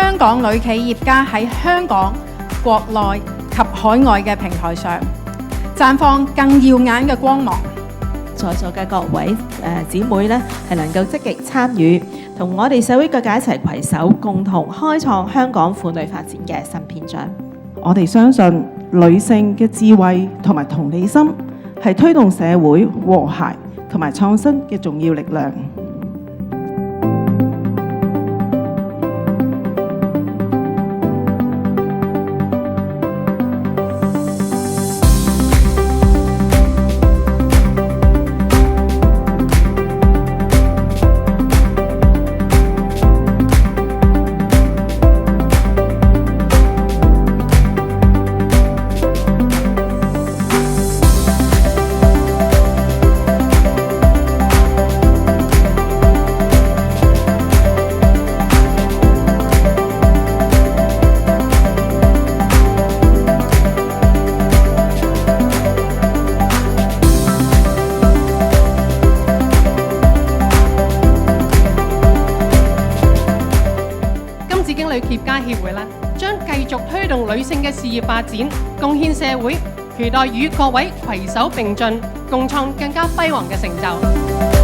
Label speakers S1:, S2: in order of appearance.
S1: 香港女企業家喺香港、國內及海外嘅平台上綻放更耀眼嘅光芒。
S2: 在座嘅各位姊妹咧，係能夠積極參與，同我哋社會各界一齊攜手，共同開創香港婦女發展嘅新篇章。
S3: 我哋相信女性嘅智慧同埋同理心係推動社會和諧同埋創新嘅重要力量。
S4: 女企業家協會將繼續推動女性嘅事業發展，貢獻社會，期待與各位攜手並進，共創更加輝煌嘅成就。